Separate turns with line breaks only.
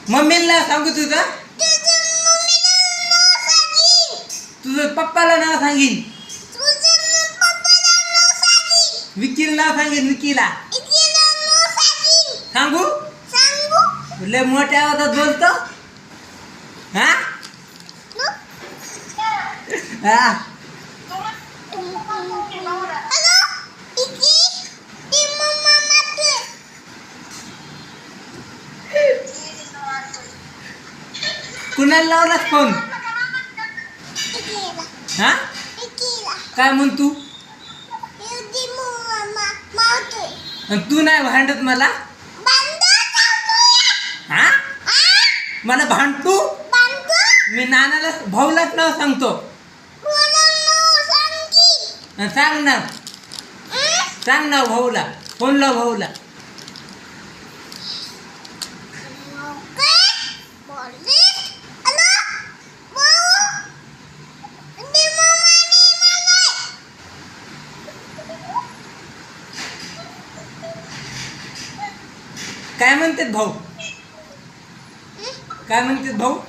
मम्मीला नाव सांगू तुझं? तुझं पप्पाला नाव सांगीन. विकीला नाव सांगेन. विकीला सांगू? लय मोठ्या आवाजात बोलतो. हा हा कुणाला लावलास फोन? हा काय म्हणतू? आणि तू नाही भांडत मला? हा मला भांडतू? मी नानाला भाऊलाच नाव सांगतो. सांग ना, सांग ना भाऊला. फोन लाव भाऊला. काय म्हणतात भाऊ? काय म्हणतात भाऊ?